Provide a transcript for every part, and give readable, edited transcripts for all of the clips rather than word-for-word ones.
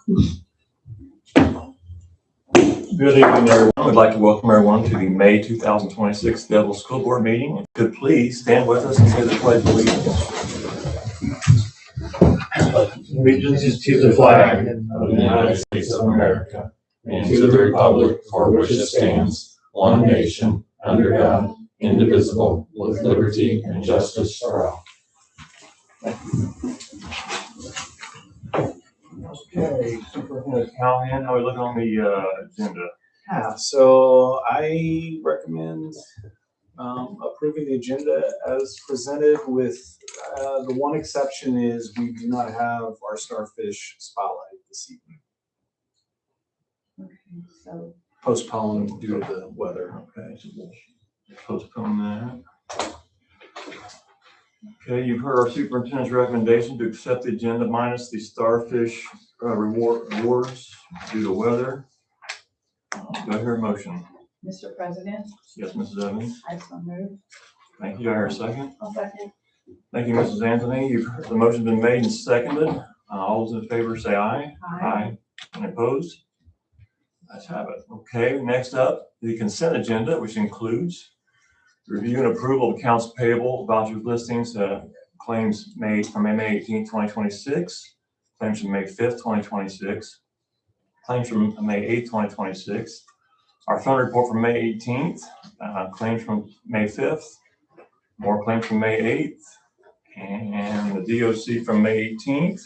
Good evening, everyone. We'd like to welcome everyone to the May 2026 Daleville School Board meeting. Could please stand with us and say the Pledge of Allegiance. Allegiance to the flag of the United States of America and to the republic for which it stands, one nation, under God, indivisible, with liberty and justice for all. Okay, Superintendent Callahan, how are we looking on the agenda? Yeah, so I recommend approving the agenda as presented with the one exception is we do not have our starfish spotlight this evening. Okay, so Postponed due to the weather. Okay, so we'll postpone that. Okay, you've heard our superintendent's recommendation to accept the agenda minus the starfish rewards due to weather. Do I hear a motion? Mr. President, Yes, Mrs. Evans. I so move. Thank you. Do I hear a second? I'll second. Thank you, Mrs. Anthony. You've heard the motion's been made and seconded. All those in favor say aye. Aye. Any opposed? Let's have it. Okay, next up, the consent agenda, which includes review and approval of accounts payable, voucher listings, claims made from May 18th, 2026, claims from May 5th, 2026, claims from May 8th, 2026, our fund report from May 18th, claims from May 5th, more claims from May 8th, and the DOC from May 18th.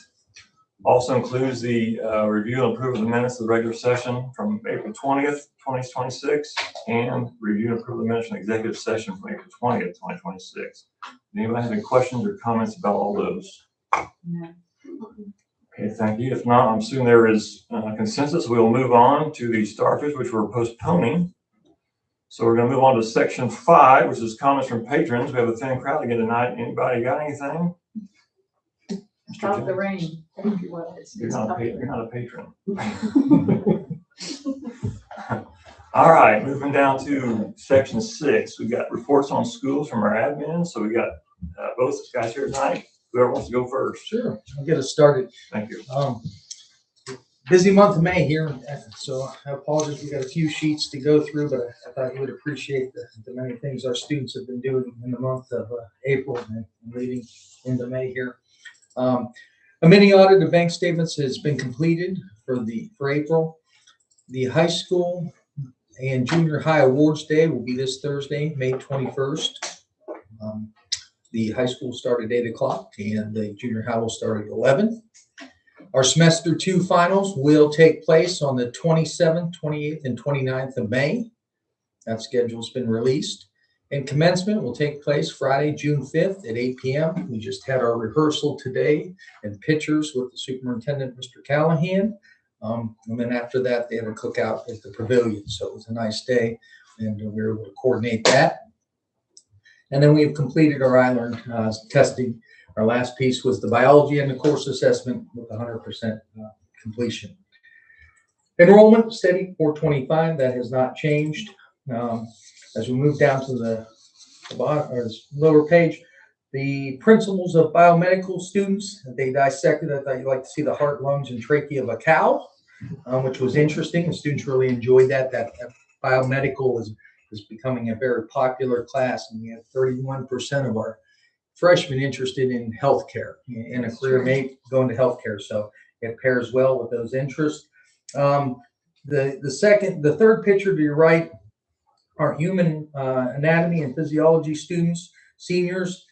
Also includes the review and approval of the minutes of the regular session from April 20th, 2026, and review and approve the minutes from the executive session from April 20th, 2026. Anybody have any questions or comments about all those? No. Okay, thank you. If not, I'm assuming there is consensus. We will move on to the starfish, which we're postponing. So we're going to move on to section 5, which is comments from patrons. We have a thin crowd again tonight. Anybody got anything? Stop the rain. Thank you. You're not a patron. All right, moving down to section 6. We got reports on schools from our admin. So we got both guys here tonight. Whoever wants to go first. Sure, I'll get us started. Thank you. Busy month of May here, so I apologize. We got a few sheets to go through, but I thought you would appreciate the many things our students have been doing in the month of April and leading into May here. A mini audit of bank statements has been completed for April. The high school and junior high awards day will be this Thursday, May 21st. The high school start at 8 o'clock and the junior high will start at 11. Our semester 2 finals will take place on the 27th, 28th, and 29th of May. That schedule's been released. And commencement will take place Friday, June 5th at 8 p.m. We just had our rehearsal today and pictures with the superintendent, Mr. Callahan. And then after that, they had a cookout at the pavilion. So it was a nice day and we were able to coordinate that. And then we've completed our iLearn testing. Our last piece was the biology and the course assessment with 100% completion. Enrollment steady 425. That has not changed. As we move down to the bottom or lower page, the principles of biomedical students, they dissected. I thought you'd like to see the heart, lungs, and trachea of a cow, which was interesting. The students really enjoyed that. That biomedical is becoming a very popular class, and we have 31% of our freshmen interested in healthcare and a career may go into healthcare. So it pairs well with those interests. The third picture to your right are human anatomy and physiology students, seniors.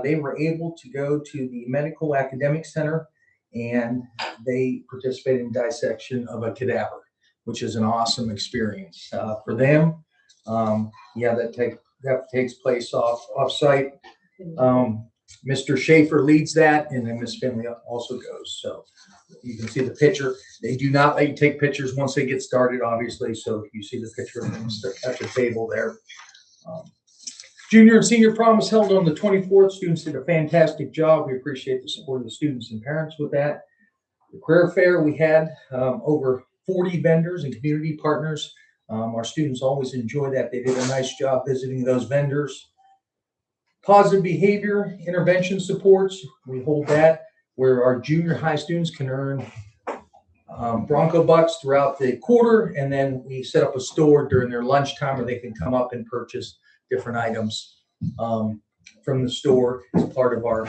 They were able to go to the Medical Academic Center and they participated in dissection of a cadaver, which is an awesome experience for them. That takes place off-site. Mr. Schaefer leads that, and then Ms. Finley also goes. So you can see the picture. They do not let you take pictures once they get started, obviously. So if you see the picture of them at the table there. Junior and senior prom was held on the 24th. Students did a fantastic job. We appreciate the support of the students and parents with that. The career fair, we had over 40 vendors and community partners. Our students always enjoy that. They did a nice job visiting those vendors. Positive behavior intervention supports, we hold that where our junior high students can earn Bronco Bucks throughout the quarter, and then we set up a store during their lunchtime where they can come up and purchase different items from the store as part of our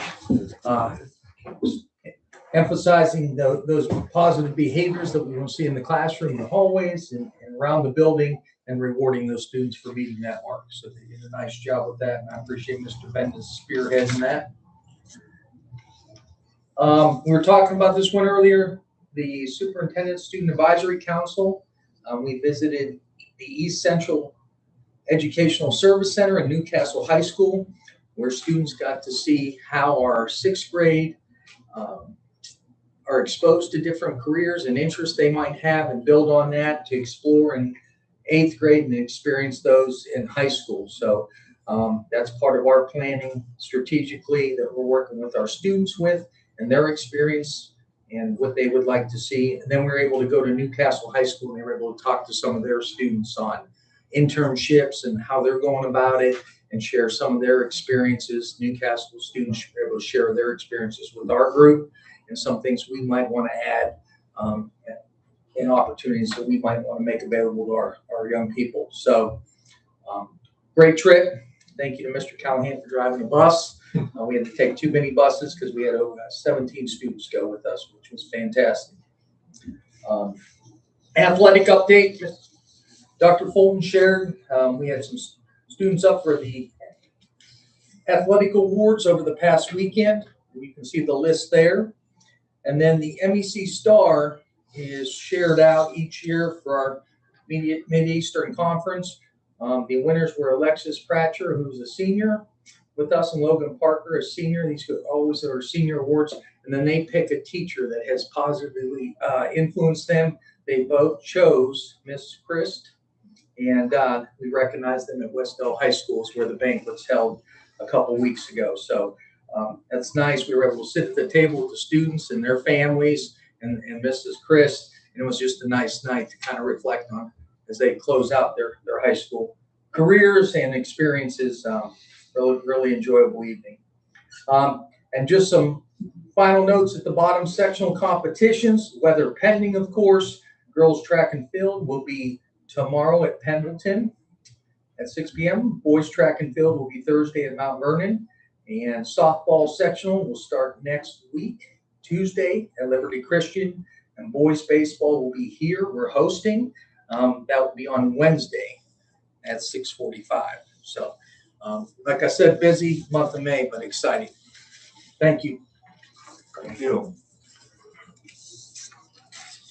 emphasizing those positive behaviors that we will see in the classroom, the hallways, and around the building, and rewarding those students for meeting that mark. So they did a nice job with that, and I appreciate Mr. Bendis spearheading that. We were talking about this one earlier, the Superintendent Student Advisory Council. We visited the East Central Educational Service Center in Newcastle High School, where students got to see how our 6th grade are exposed to different careers and interests they might have, and build on that to explore in 8th grade and experience those in high school. So that's part of our planning strategically that we're working with our students with, and their experience and what they would like to see. And then we were able to go to Newcastle High School, and they were able to talk to some of their students on internships and how they're going about it, and share some of their experiences. Newcastle students were able to share their experiences with our group, and some things we might want to add and opportunities that we might want to make available to our young people. So great trip. Thank you to Mr. Callahan for driving the bus. We had to take too many buses because we had over 17 students go with us, which was fantastic. Athletic update, Dr. Fulton shared. We had some students up for the athletic awards over the past weekend. You can see the list there. And then the MEC Star is shared out each year for our Mid-Eastern Conference. The winners were Alexis Pratcher, who's a senior with us, and Logan Parker, a senior. These always are senior awards. And then they pick a teacher that has positively influenced them. They both chose Miss Christ, and we recognized them at Westdale High School, where the banquet's held a couple weeks ago. So that's nice. We were able to sit at the table with the students and their families and Mrs. Chris, and it was just a nice night to kind of reflect on as they close out their high school careers and experiences. Really enjoyable evening. And just some final notes at the bottom: sectional competitions, weather pending, of course. Girls track and field will be tomorrow at Pendleton at 6 p.m. Boys track and field will be Thursday at Mount Vernon. And softball sectional will start next week, Tuesday at Liberty Christian. And boys baseball will be here. We're hosting. That will be on Wednesday at 6:45. So, like I said, busy month of May, but exciting. Thank you. Thank you.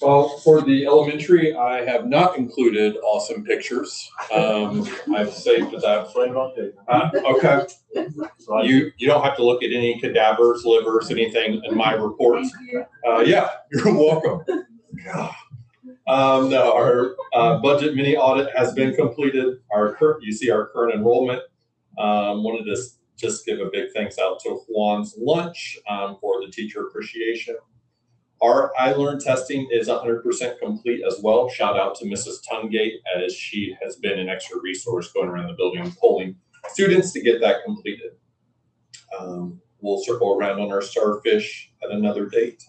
Well, for the elementary, I have not included awesome pictures. I've saved that. Okay. You don't have to look at any cadavers, livers, anything in my report. Yeah, you're welcome. No, our budget mini audit has been completed. You see our current enrollment. Wanted to just give a big thanks out to Juan's Lunch for the teacher appreciation. Our iLearn testing is 100% complete as well. Shout out to Mrs. Tungate, as she has been an extra resource going around the building and polling students to get that completed. We'll circle around on our starfish at another date.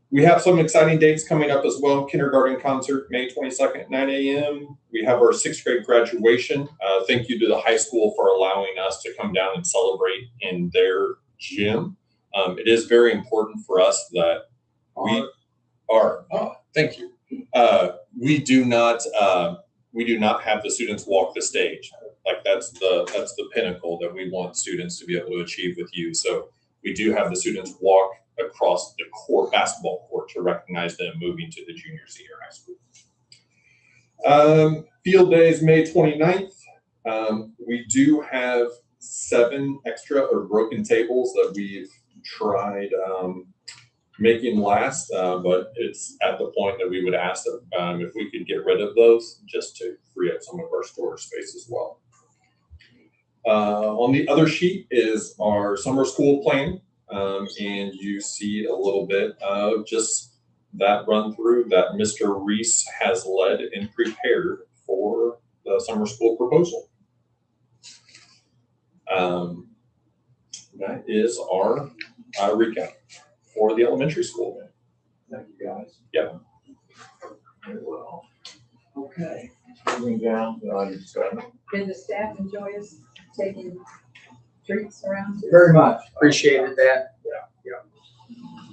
We have some exciting dates coming up as well. Kindergarten concert, May 22nd, 9 a.m. We have our 6th grade graduation. Thank you to the high school for allowing us to come down and celebrate in their gym. It is very important for us that thank you. We do not have the students walk the stage. Like that's the pinnacle that we want students to be able to achieve with you. So we do have the students walk across the basketball court to recognize them moving to the junior senior high school. Field days, May 29th. We do have 7 extra or broken tables that we've tried making last, but it's at the point that we would ask if we could get rid of those just to free up some of our storage space as well. On the other sheet is our summer school plan, and you see a little bit of just that run through that Mr. Reese has led and prepared for the summer school proposal. That is our recap for the elementary school. Thank you, guys. Yeah. Very well. Okay, moving down to item 7. Did the staff enjoy us taking treats around? Very much. Appreciated that. Yeah.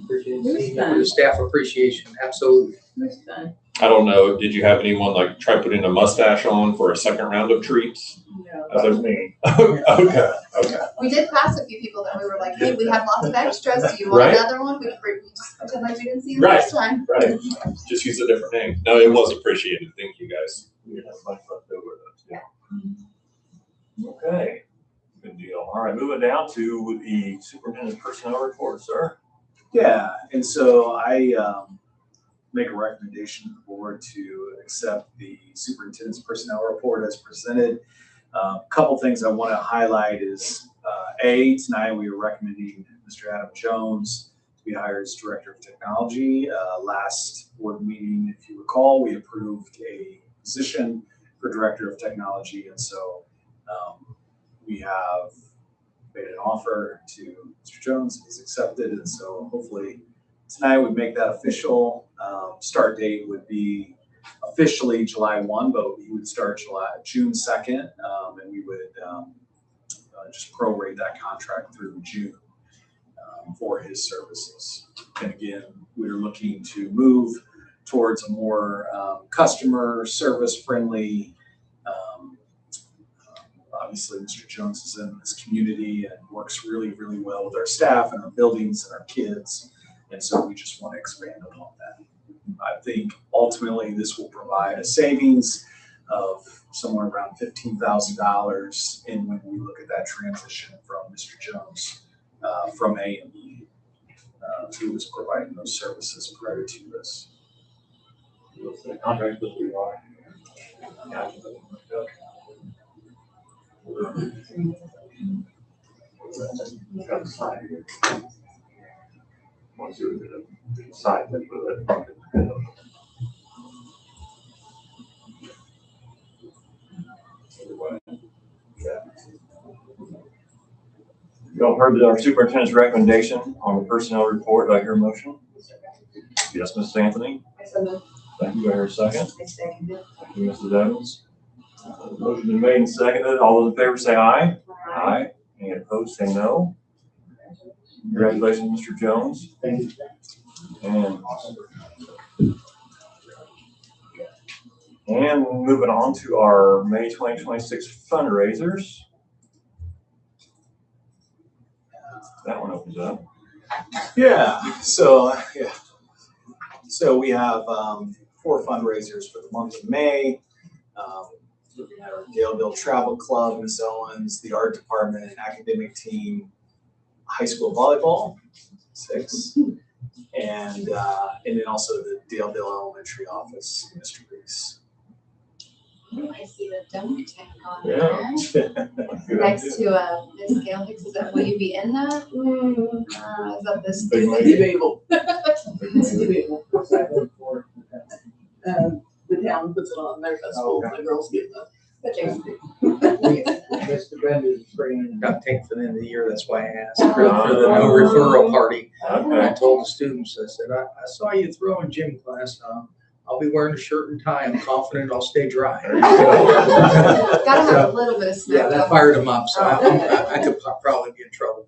Appreciated It was seeing fun. the staff appreciation, absolutely. It was fun. I don't know, did you have anyone like try putting a mustache on for a second round of treats? No. That was me. Okay, okay. We did pass a few people that we were like, hey, we have lots of extras. Do you want Right. another one? We just pretend like we didn't see you Right. last time. Right. Just use a different name. No, it was appreciated. Thank you guys. We have much left over those. Yeah. Okay, good deal. All right, moving down to the superintendent's personnel report, sir. Yeah, and so I make a recommendation to the board to accept the superintendent's personnel report as presented. Couple things I want to highlight is tonight we are recommending Mr. Adam Jones to be hired as Director of Technology. Last board meeting, if you recall, we approved a position for Director of Technology, and so we have made an offer to Mr. Jones. He's accepted, and so hopefully tonight we make that official. Start date would be officially July 1, but he would start June 2nd, and we would just prorate that contract through June for his services. And again, we're looking to move towards a more customer service friendly. Obviously, Mr. Jones is in this community and works really, really well with our staff and our buildings and our kids. And so we just want to expand upon that. I think ultimately this will provide a savings of somewhere around $15,000 in when we look at that transition from Mr. Jones from A and B, who was providing those services prior to this. The contract that we are. Yeah. Got the side here. Once you're going to side that with it. You all heard our superintendent's recommendation on the personnel report. Do I hear a motion? Yes, Mrs. Anthony. I said no. Thank you. Do I hear a second? I seconded it. Thank you, Mrs. Evans. Motion been made and seconded. All those in favor say aye. Aye. Any opposed say no. Congratulations, Mr. Jones. Thank you. And moving on to our May 2026 fundraisers. That one opens up. So we have 4 fundraisers for the month of May. Looking at our Daleville Travel Club, Ms. Owens, the art department and academic team, high school volleyball, 6, and then also the Daleville Elementary office, Mr. Reese. I see the donut tank on Yeah. there. Next to Miss Gail Hicks, will you be in that? Is that this? Big lady. Debatable. It's debatable. The town puts it on their festival, and the girls get the. Mr. Brenda's bringing duct tape for the end of the year, that's why I asked for the no referral party. And I Okay. told the students, I said, I saw you throw in gym class. I'll be wearing a shirt and tie. I'm confident I'll stay dry. There you go. Gotta have a little bit of snow. Yeah, that fired him up, so I could probably be in trouble.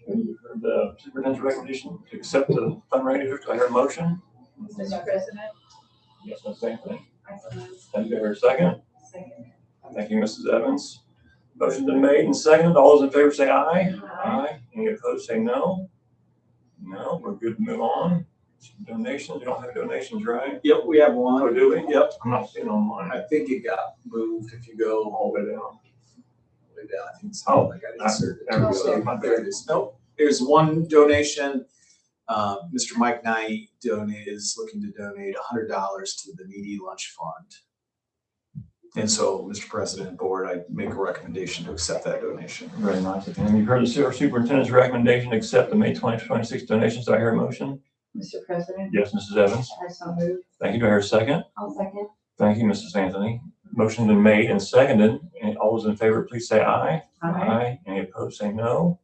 You heard the superintendent's recommendation to accept the fundraiser. Do I hear a motion? Mr. President. Yes, Ms. Anthony. I said no. Thank you. Do I hear a second? Second. Thank you, Mrs. Evans. Motion's been made and seconded. All those in favor say aye. Aye. Any opposed say no. No, we're good to move on. Donations, we don't have donations, right? Yep, we have one. Oh, do we? Yep, I'm not seeing on mine. I think it got moved if you go All the way down. way down. I think it's Oh, like I inserted. there we So, go. there it is. Nope. There's one donation. Mr. Mike Knight is looking to donate $100 to the Needy Lunch Fund. And so, Mr. President and Board, I make a recommendation to accept that donation. Very nice. And you've heard the superintendent's recommendation to accept the May 2026 donations. Do I hear a motion? Mr. President. Yes, Mrs. Evans. I so moved. Thank you. Do I hear a second? I'll second. Thank you, Mrs. Anthony. Motion's been made and seconded. And all those in favor, please say aye. Any opposed, say no.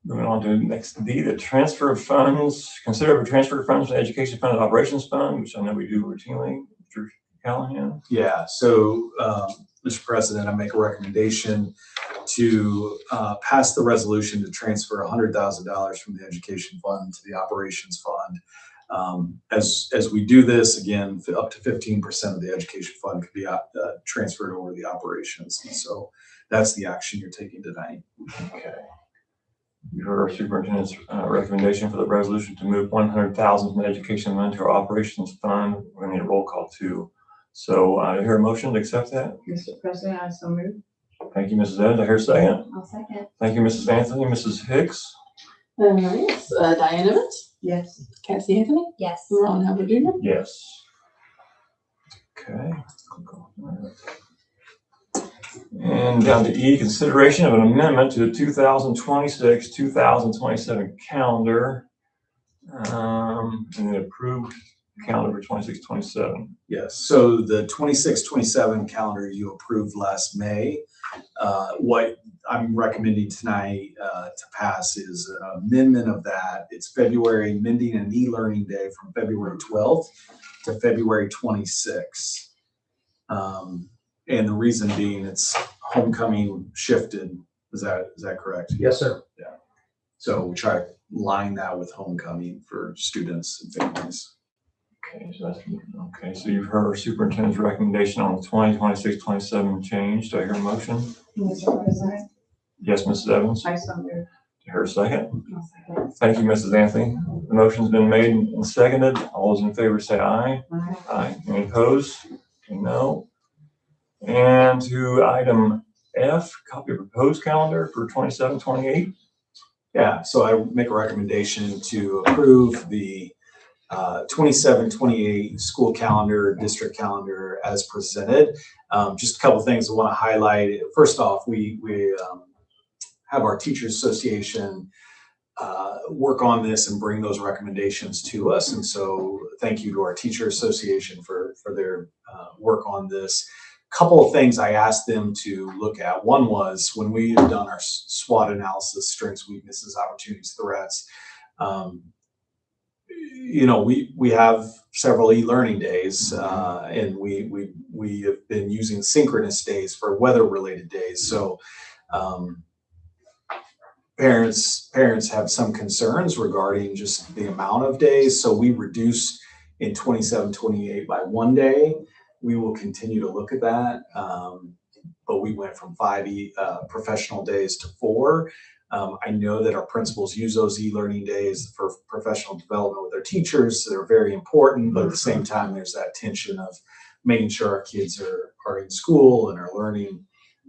Moving on to next D, the transfer of funds. Consider a transfer of funds from the education fund to operations fund, which I know we do routinely. Mr. Callahan. Yeah, so, Mr. President, I make a recommendation to pass the resolution to transfer $100,000 from the education fund to the operations fund. As we do this, again, up to 15% of the education fund could be transferred over the operations. And so that's the action you're taking tonight. Okay. You heard our superintendent's recommendation for the resolution to move 100,000 from the education fund to our operations fund. We're gonna need a roll call too. So I hear a motion to accept that. Mr. President, I so move. Thank you, Mrs. Evans. I hear a second. I'll second. Thank you, Mrs. Anthony. Mrs. Hicks. Yes, Diane Evans, Yes. Cassie Anthony, Yes. Ron Hubbard Jr. Yes. Okay. And down to E, consideration of an amendment to the 2026, 2027 calendar. And the approved calendar for 26, 27. Yes, so the 26-27 calendar you approved last May. What I'm recommending tonight to pass is an amendment of that. It's February, amending an e-learning day from February 12th to February 26th. And the reason being it's homecoming shifted. Is that correct? Yes, sir. Yeah. So we try to line that with homecoming for students and families. Okay, so that's, okay, so you've heard our superintendent's recommendation on the 2026, 27 change. Do I hear a motion? Mr. President, Yes, Mrs. Evans. I so move. Do I hear a second? I'll second. Thank you, Mrs. Anthony. The motion's been made and seconded. All those in favor say aye. Aye. Aye. Any opposed? Okay, no. And to item F, copy of proposed calendar for 27, 28. Yeah, so I make a recommendation to approve the 27-28 school calendar, district calendar as presented. Just a couple of things I want to highlight. First off, we have our Teachers Association work on this and bring those recommendations to us. And so thank you to our Teacher Association for their work on this. Couple of things I asked them to look at. One was when we have done our SWOT analysis, strengths, weaknesses, opportunities, threats. You know, we have several e-learning days, and we have been using synchronous days for weather-related days. So parents have some concerns regarding just the amount of days. So we reduced in 27-28 by 1 day. We will continue to look at that, but we went from 5 professional days to 4. I know that our principals use those e-learning days for professional development with their teachers. They're very important, but at the same time, there's that tension of making sure our kids are in school and are learning.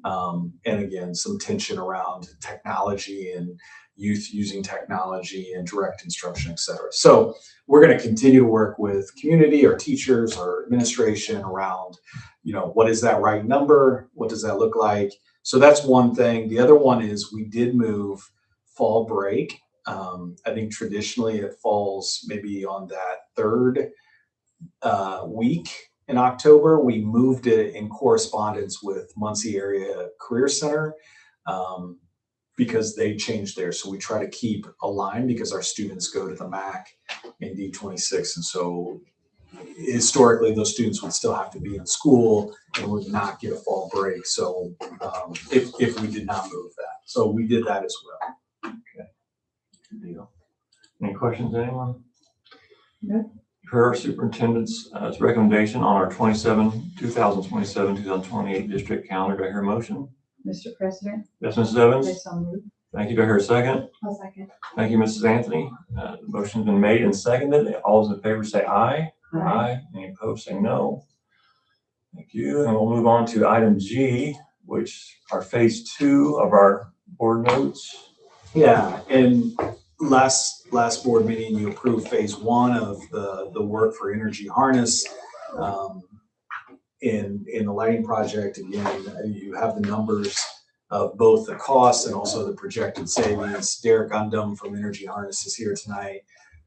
And again, some tension around technology and youth using technology and direct instruction, et cetera. So we're going to continue to work with community, our teachers, our administration around, you know, what is that right number? What does that look like? So that's one thing. The other one is we did move fall break. I think traditionally it falls maybe on that third week in October. We moved it in correspondence with Muncie Area Career Center because they changed theirs. So we try to keep aligned because our students go to the MAC in D26. And so historically those students would still have to be in school and would not get a fall break. So if we did not move that, so we did that as well. Okay. Good deal. Any questions, anyone? No. For our superintendent's recommendation on our 2027, 2028 district calendar, do I hear a motion? Mr. President, Yes, Mrs. I Evans. so move. Thank you. Do I hear a second? I'll second. Thank you, Mrs. Anthony. The motion's been made and seconded. All those in favor say aye. Aye. Any opposed say no. Thank you. And we'll move on to item G, which are phase 2 of our board notes. Yeah, and last board meeting, you approved phase 1 of the work for energy harness. In the lighting project, again, you have the numbers of both the costs and also the projected savings. Derek Undum from Energy Harness is here tonight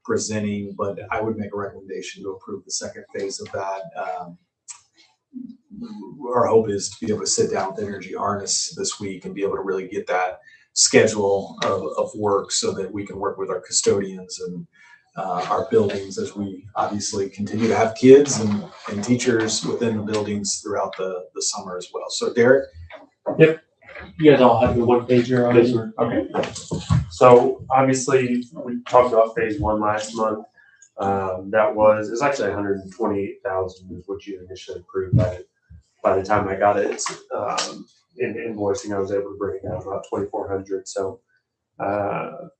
presenting, but I would make a recommendation to approve the second phase of that. Our hope is to be able to sit down with Energy Harness this week and be able to really get that schedule of work so that we can work with our custodians and our buildings as we obviously continue to have kids and teachers within the buildings throughout the summer as well. So Derek? You guys all have the one pager on Yes, it? sir. Okay. So obviously, we talked about phase one last month. It was actually 128,000 is what you initially approved by the time I got it. In invoicing, I was able to bring it down to about 2,400. So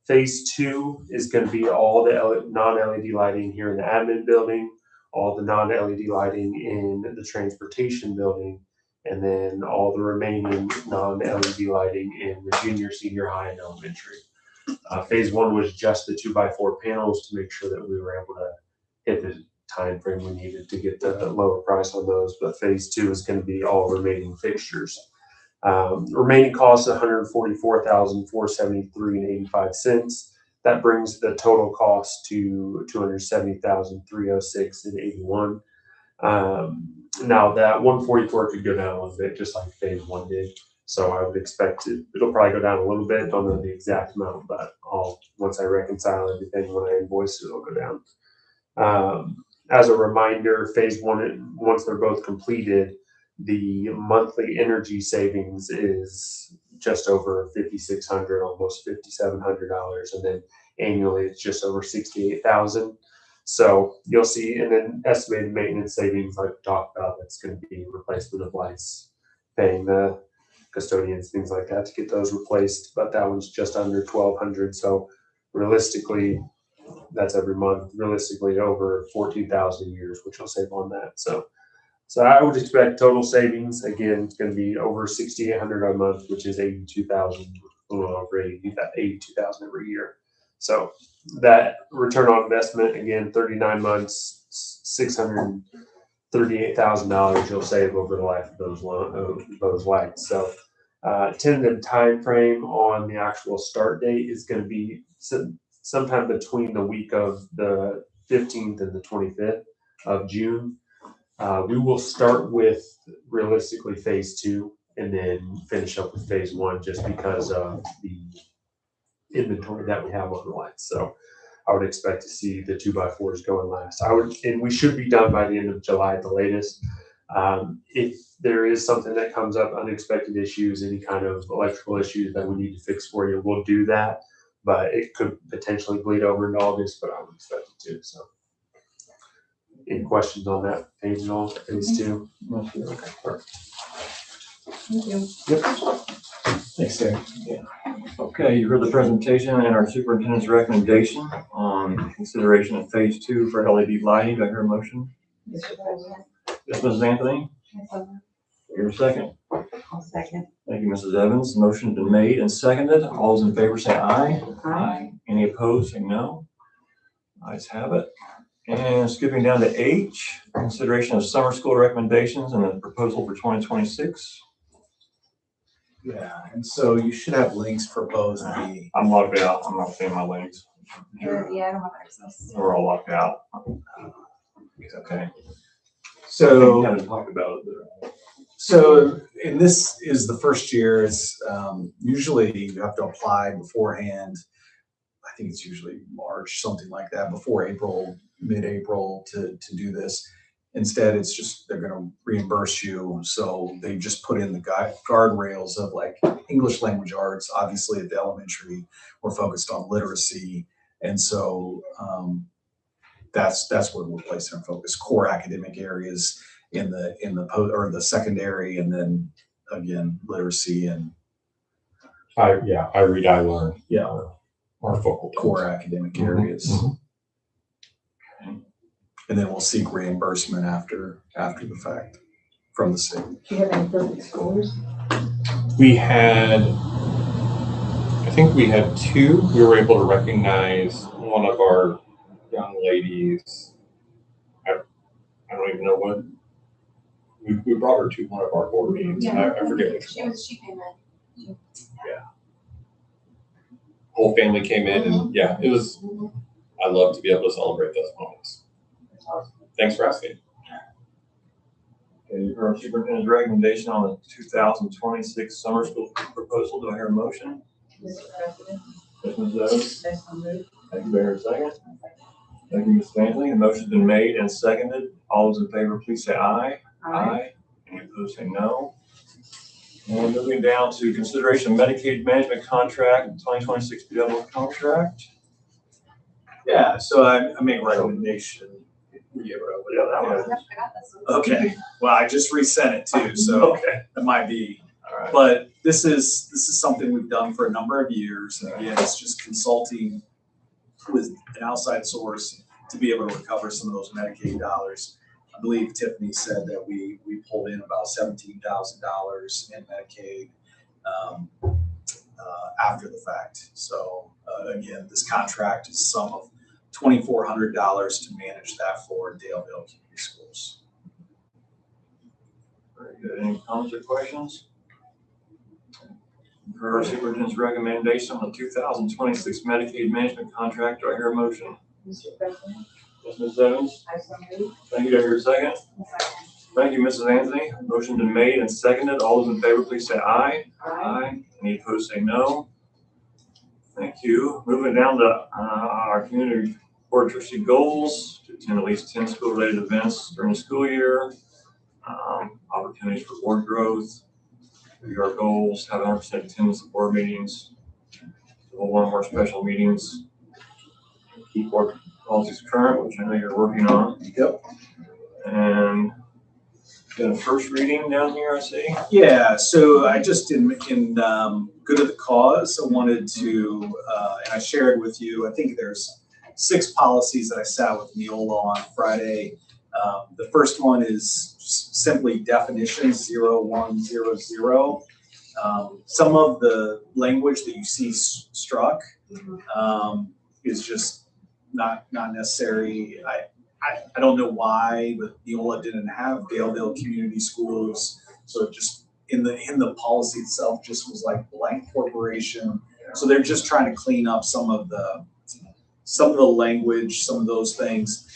phase two is going to be all the non-LED lighting here in the admin building, all the non-LED lighting in the transportation building, and then all the remaining non-LED lighting in the junior, senior high, and elementary. Phase one was just the 2x4 panels to make sure that we were able to hit the time frame we needed to get the lower price on those. But phase two is going to be all remaining fixtures. Remaining cost of $144,473.85. That brings the total cost to $270,306.81. Now that 144 could go down a little bit, just like phase one did. So I would expect it'll probably go down a little bit. Don't know the exact amount, but once I reconcile everything, when I invoice it, it'll go down. As a reminder, phase one, once they're both completed, the monthly energy savings is just over $5,600, almost $5,700, and then annually it's just over $68,000. So you'll see, and then estimated maintenance savings, like we talked about, that's going to be replacement of lights, paying the custodians, things like that to get those replaced. But that one's just under $1,200. So realistically, that's every month. Realistically, over 14,000 a year, which will save on that. So I would expect total savings, again, it's going to be over $6,800 a month, which is $82,000, a little over $82,000 every year. So that return on investment, again, 39 months, $638,000 you'll save over the life of those lights. So tentative time frame on the actual start date is going to be sometime between the week of the 15th and the 25th of June. We will start with realistically phase two and then finish up with phase one just because of the inventory that we have on the lights. So I would expect to see the 2x4s going last. And we should be done by the end of July at the latest. If there is something that comes up, unexpected issues, any kind of electrical issues that we need to fix for you, we'll do that. But it could potentially bleed over into August, but I would expect it to. So any questions on that page at all? Phase two? Okay. Perfect. Thank you. Yep. Thanks, Derek. Okay, you heard the presentation and our superintendent's recommendation on consideration of phase two for LED lighting. Do I hear a motion? Mr. President, Yes, Mrs. Anthony? Your second. I'll second. Thank you, Mrs. Evans. The motion has been made and seconded. All those in favor say aye. Aye. Any opposed, say no. Ayes have it. And skipping down to H, consideration of summer school recommendations and the proposal for 2026. Yeah, and so you should have links for both the. I'm logged out. I'm not seeing my links. Yeah, I don't have access. We're all locked out. Okay. So. We haven't talked about it. So, and this is the first year, it's usually you have to apply beforehand. I think it's usually March, something like that, before April, mid-April to do this. Instead, it's just, they're gonna reimburse you. So they just put in the guardrails of like English language arts. Obviously at the elementary, we're focused on literacy. And so that's where we're placing our focus, core academic areas in the secondary, and then again literacy and I read, I learn. yeah, Our focal core academic areas. Okay. And then we'll seek reimbursement after the fact from the state. Do you have any perfect scores? We had, I think we had two. We were able to recognize one of our young ladies. I don't even know what. We brought her to one of our board meetings. Yeah, I forget which one. She came in. Whole family came in, and yeah, it was. I love to be able to celebrate those moments. Thanks for asking. Okay, you heard our superintendent's recommendation on the 2026 summer school proposal. Do I hear a motion? Mr. President, Yes, Ms. Evans? I so move. Thank you, Mayor. Second. Thank you, Ms. Anthony. The motion's been made and seconded. All those in favor, please say aye. Any opposed, say no. And moving down to consideration of Medicaid management contract, 2026 PW contract. Yeah, so I make a recommendation. Yeah, that one. Yep, I got this one. Okay, well, I just resent it too, so Okay. it might be. All right. But this is something we've done for a number of years. And again, it's just consulting with an outside source to be able to recover some of those Medicaid dollars. I believe Tiffany said that we pulled in about $17,000 in Medicaid after the fact. So again, this contract is a sum of $2,400 to manage that for Daleville Community Schools. Very good. Any comments or questions? For our superintendent's recommendation on the 2026 Medicaid management contract, do I hear a motion? Mr. President, Yes, Ms. Evans? I so move. Thank you. Do I hear a second? Second. Thank you, Mrs. Anthony. Motion's been made and seconded. All those in favor, please say aye. Any opposed, say no. Thank you. Moving down to our community board trustee goals, to attend at least 10 school-related events during the school year, opportunities for board growth, review our goals, have 100% attendance at board meetings, hold one or more special meetings, keep board policies current, which I know you're working on. Yep. And got a first reading down here, I see. Yeah, so I just in good of the cause, I wanted to, and I shared with you, I think there's 6 policies that I sat with Neola on Friday. The first one is simply definitions 0100. Some of the language that you see struck is just not necessary. I don't know why, but Neola didn't have Daleville Community Schools, so it just in the policy itself just was like blank corporation. So they're just trying to clean up some of the language, some of those things.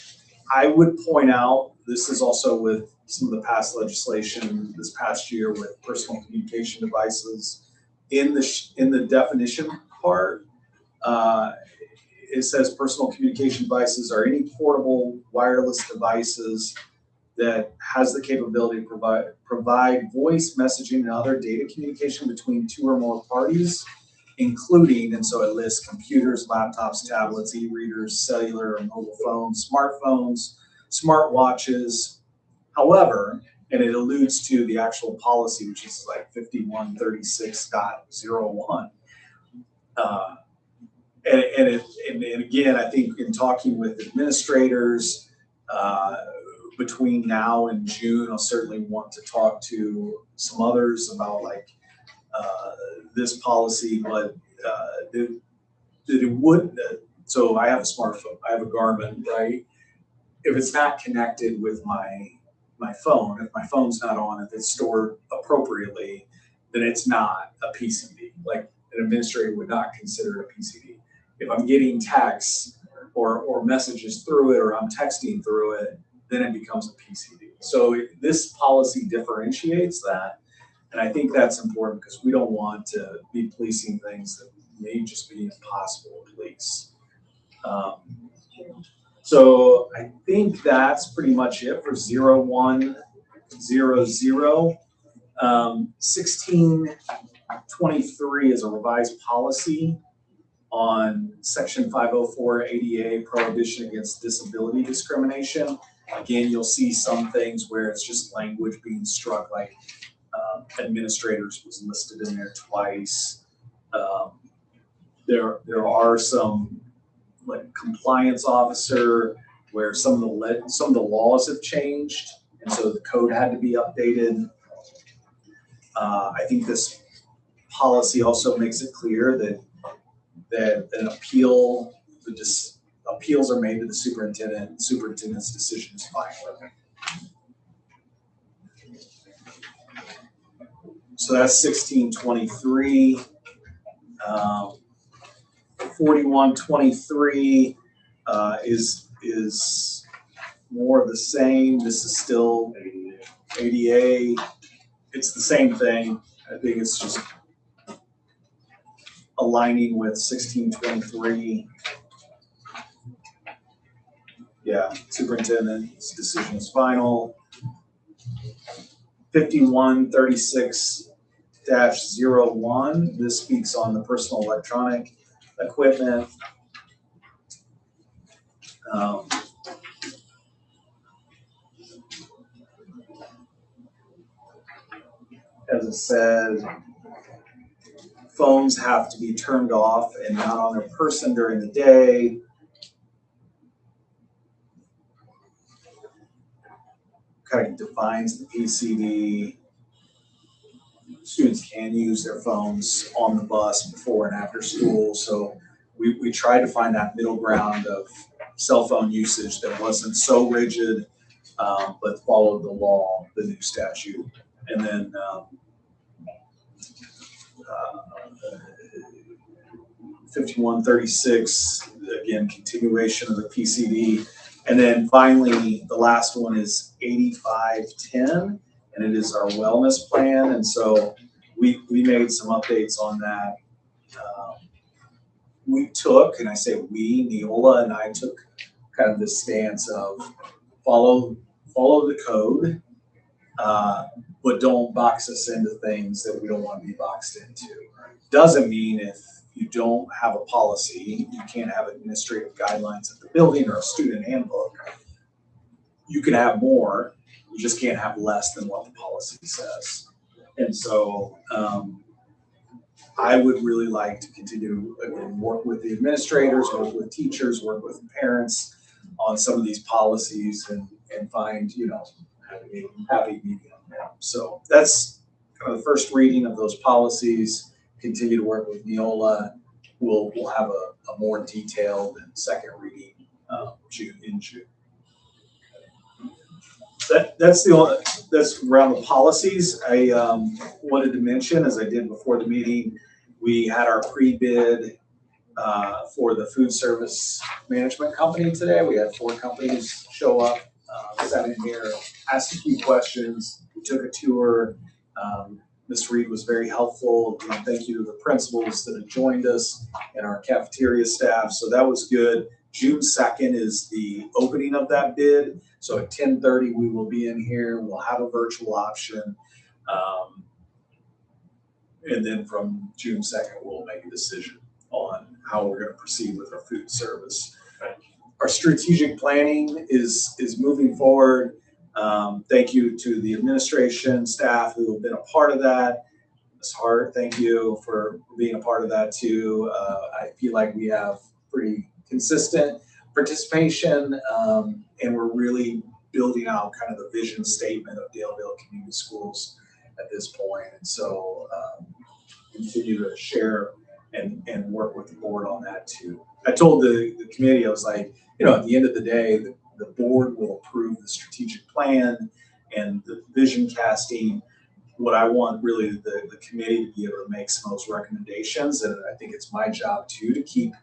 I would point out, this is also with some of the past legislation this past year with personal communication devices. In the definition part, it says personal communication devices are any portable wireless devices that has the capability to provide voice messaging and other data communication between 2 or more parties, including, and so it lists computers, laptops, tablets, e-readers, cellular and mobile phones, smartphones, smartwatches. However, and it alludes to the actual policy, which is like 5136.01. And again, I think in talking with administrators between now and June, I'll certainly want to talk to some others about like this policy, but that it would. So I have a smartphone, I have a Garmin, right? If it's not connected with my phone, if my phone's not on, if it's stored appropriately, then it's not a PCD. Like an administrator would not consider it a PCD. If I'm getting texts or messages through it, or I'm texting through it, then it becomes a PCD. So this policy differentiates that. And I think that's important because we don't want to be policing things that may just be impossible to police. So I think that's pretty much it for 0100. 1623 is a revised policy on Section 504 ADA, prohibition against disability discrimination. Again, you'll see some things where it's just language being struck, like administrators was listed in there twice. There are some like compliance officer where some of the laws have changed, and so the code had to be updated. I think this policy also makes it clear that an appeals are made to the superintendent, and the superintendent's decision is final. So that's 1623. 4123 is more of the same. This is still ADA. It's the same thing. I think it's just a aligning with 1623. Yeah, superintendent's decision is final. 5136-01, this speaks on the personal electronic equipment. As it said, phones have to be turned off and not on their person during the day. Kind of defines the PCD. Students can use their phones on the bus before and after school. So we tried to find that middle ground of cell phone usage that wasn't so rigid, but followed the law, the new statute. And then 5136, again, continuation of the PCD. And then finally, the last one is 8510, and it is our wellness plan. And so we made some updates on that. We took, and I say we, Neola and I took kind of this stance of follow the code, but don't box us into things that we don't want to be boxed into. Doesn't mean if you don't have a policy, you can't have administrative guidelines at the building or a student handbook. You can have more, you just can't have less than what the policy says. And so I would really like to continue, again, work with the administrators, work with teachers, work with parents on some of these policies and find, happy medium. So that's kind of the first reading of those policies. Continue to work with Neola. We'll have a more detailed and second reading in June. That's around the policies. I wanted to mention, as I did before the meeting, we had our pre-bid for the food service management company today. We had 4 companies show up, sat in here, asked a few questions. We took a tour. Ms. Reed was very helpful. Thank you to the principals that have joined us and our cafeteria staff. So that was good. June 2nd is the opening of that bid. So at 10:30, we will be in here. We'll have a virtual option. And then from June 2nd, we'll make a decision on how we're going to proceed with our food service. Our strategic planning is moving forward. Thank you to the administration, staff who have been a part of that. Ms. Hart, thank you for being a part of that too. I feel like we have pretty consistent participation, and we're really building out kind of the vision statement of Daleville Community Schools at this point. And so continue to share and work with the board on that too. I told the committee, I was like, at the end of the day, the board will approve the strategic plan and the vision casting. What I want really the committee to be able to make some of those recommendations, and I think it's my job too to keep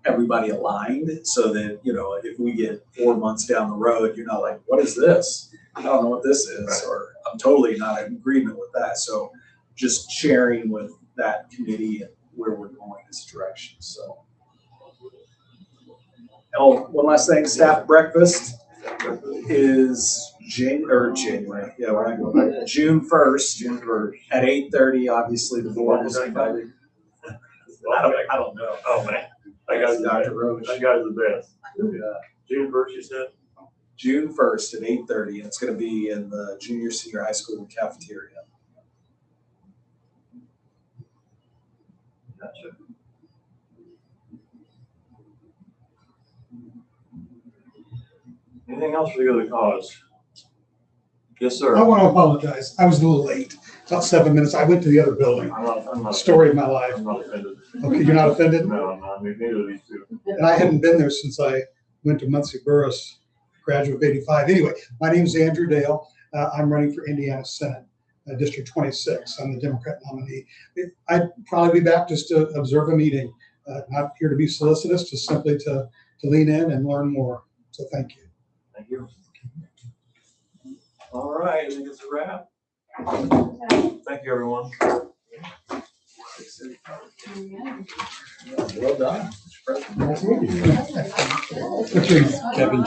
everybody aligned so that, if we get 4 months down the road, you're not like, what is this? I don't know what this is, or I'm totally not in agreement with that. So just sharing with that committee and where we're going this direction. So. Oh, one last thing, staff breakfast is January. Yeah, we're not going back. June 1st at 8:30. Obviously, the board is invited. I don't know. Oh man, That guy's Dr. Roach. that guy's the best. Yeah. June 1st, you said? June 1st at 8:30, and it's going to be in the junior senior high school cafeteria. Gotcha. Anything else for the good of the cause? Yes, sir. I want to apologize. I was a little late, about 7 minutes. I went to the other building. I'm not Story of my life. I'm not offended. Okay, you're not offended? No, I'm not. Neither of these two. And I hadn't been there since I went to Muncie Burris, graduate of '85. Anyway, my name is Andrew Dale. I'm running for Indiana Senate, District 26. I'm the Democrat nominee. I'd probably be back just to observe a meeting, not here to be solicitous, just simply to lean in and learn more. So thank you. Thank you. All right, I think it's a wrap. Thank you, everyone. Well done. Kevin